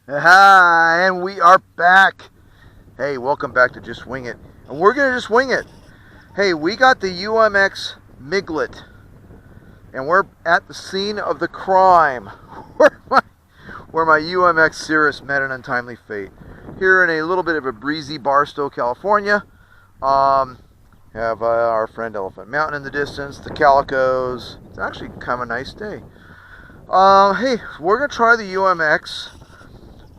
Hi, and we are back. Hey, welcome back to Just Wing It. And we're going to just wing it. Hey, we got the UMX MiG-lit, and we're at the scene of the crime where my UMX Cirrus met an untimely fate. Here in a little bit of a breezy Barstow, California. Have our friend Elephant Mountain in the distance, the Calicos. It's actually kind of a nice day. Hey, we're going to try the UMX.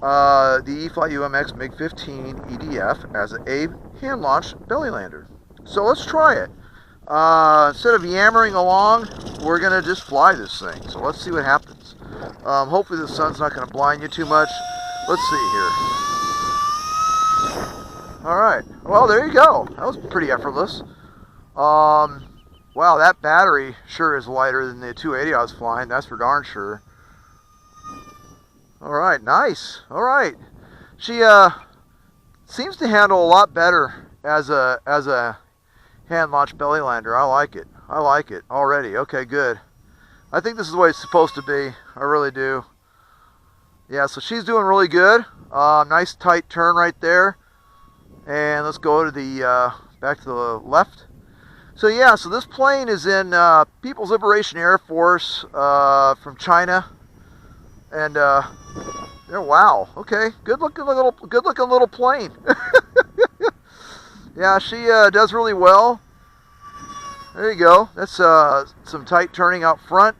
The E-flite UMX MiG-15 EDF as a hand-launched belly lander. So let's try it. Instead of yammering along, we're going to just fly this thing. So let's see what happens. Hopefully the sun's not going to blind you too much. Let's see here. Alright, well there you go. That was pretty effortless. Wow, that battery sure is lighter than the 280 I was flying, that's for darn sure. Alright, nice. Alright. She seems to handle a lot better as a hand-launched belly lander. I like it. I like it already. Okay, good. I think this is the way it's supposed to be. I really do. Yeah, so she's doing really good. Nice tight turn right there. And let's go to the back to the left. So yeah, so this plane is in People's Liberation Air Force from China. And wow, okay, good looking little plane. Yeah, she does really well. There you go. That's some tight turning out front.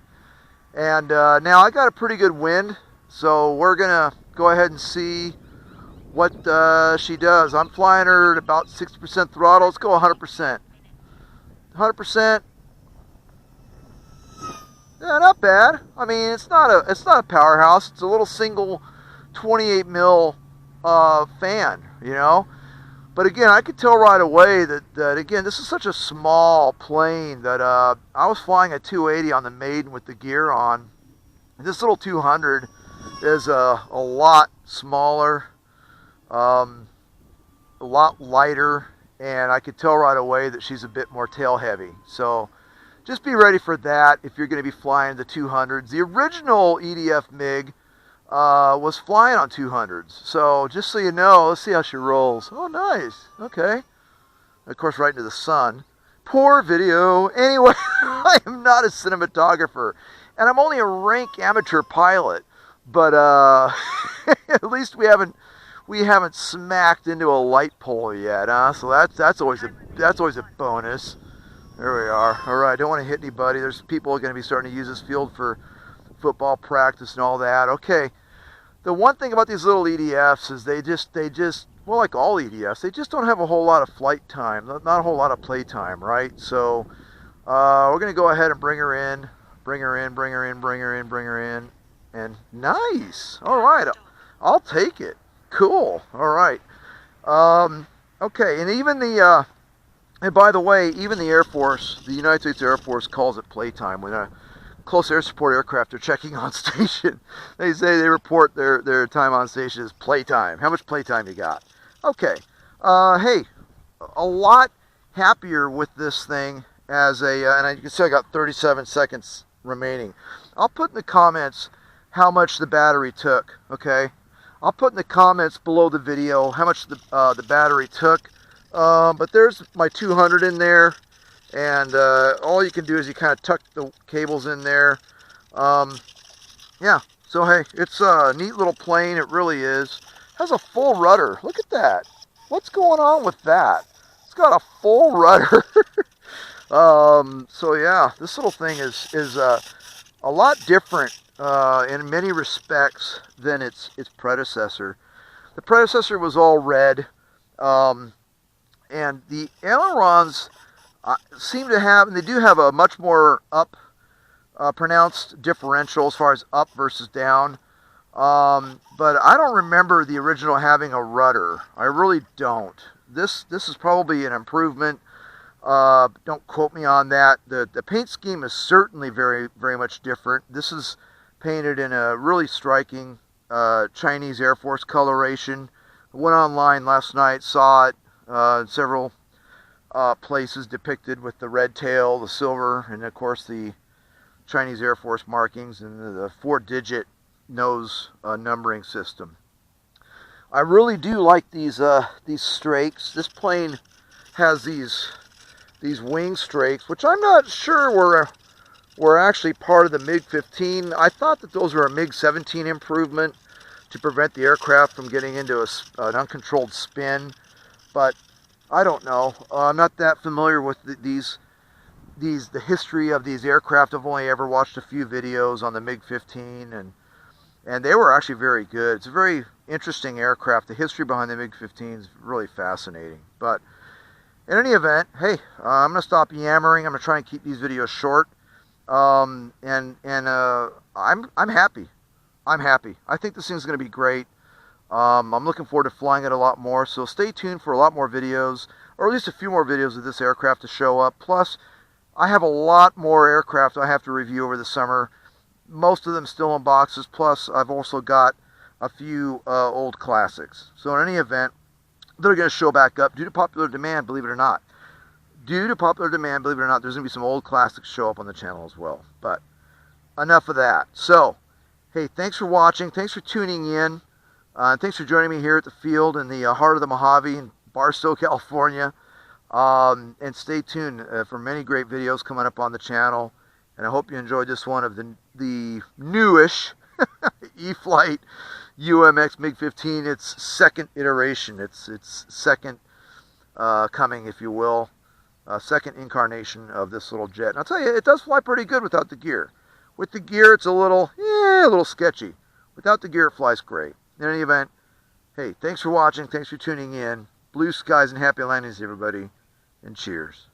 And now I got a pretty good wind, so we're gonna go ahead and see what she does. I'm flying her at about 60% throttle. Let's go 100%. 100%. Yeah, not bad. I mean, it's not a powerhouse. It's a little single 28 mil fan, you know. But again, I could tell right away that again, this is such a small plane that I was flying a 280 on the maiden with the gear on. This little 200 is a lot smaller, a lot lighter, and I could tell right away that she's a bit more tail heavy. So just be ready for that if you're going to be flying the 200s. The original EDF MiG was flying on 200s. So just so you know, let's see how she rolls. Oh, nice. Okay. Of course, right into the sun. Poor video. Anyway, I am not a cinematographer. And I'm only a rank amateur pilot. But at least we haven't smacked into a light pole yet, huh? So that's always a bonus. There we are. All right, don't want to hit anybody. There's people going to be starting to use this field for football practice and all that. Okay. The one thing about these little EDFs is they just, well, like all EDFs, they just don't have a whole lot of flight time, not a whole lot of play time, right? So we're going to go ahead and bring her in, and nice. All right, I'll take it. Cool. All right. Okay, and even the and by the way, even the Air Force, the United States Air Force calls it playtime. When a close air support aircraft are checking on station, they say they report their time on station as playtime. How much playtime you got? Okay. Hey, a lot happier with this thing as a, and you can see I got 37 seconds remaining. I'll put in the comments how much the battery took, okay? I'll put in the comments below the video how much the battery took. But there's my 200 in there, and all you can do is you kind of tuck the cables in there. Yeah, so hey, it's a neat little plane, it really is. Has a full rudder. Look at that. What's going on with that? It's got a full rudder. So yeah, this little thing is a lot different in many respects than its predecessor. The predecessor was all red. And the ailerons seem to have, and they do have a much more pronounced differential as far as up versus down. But I don't remember the original having a rudder. I really don't. This is probably an improvement. Don't quote me on that. The paint scheme is certainly very, very much different. This is painted in a really striking Chinese Air Force coloration. I went online last night, saw it. Several places depicted with the red tail, the silver, and of course the Chinese Air Force markings and the 4-digit nose numbering system. I really do like these strakes. This plane has these wing strakes, which I'm not sure were actually part of the MiG-15. I thought that those were a MiG-17 improvement to prevent the aircraft from getting into an uncontrolled spin, but I don't know. I'm not that familiar with the history of these aircraft. I've only ever watched a few videos on the MiG-15, and they were actually very good. It's a very interesting aircraft. The history behind the MiG-15 is really fascinating. But in any event, hey, I'm going to stop yammering. I'm going to try and keep these videos short. I'm happy. I'm happy. I think this thing's going to be great. I'm looking forward to flying it a lot more. So stay tuned for a lot more videos, or at least a few more videos of this aircraft to show up. Plus, I have a lot more aircraft I have to review over the summer. Most of them still in boxes. Plus, I've also got a few old classics. So in any event, they're going to show back up due to popular demand, believe it or not. Due to popular demand, believe it or not, there's going to be some old classics show up on the channel as well. But enough of that. So, hey, thanks for watching. Thanks for tuning in. Thanks for joining me here at the field in the heart of the Mojave in Barstow, California. And stay tuned for many great videos coming up on the channel. And I hope you enjoyed this one of the newish E-flite UMX MiG-15. Its second iteration. Its second coming, if you will. Second incarnation of this little jet. And I'll tell you, it does fly pretty good without the gear. With the gear, it's a little sketchy. Without the gear, it flies great. In any event, hey, thanks for watching. Thanks for tuning in. Blue skies and happy landings, everybody. And cheers.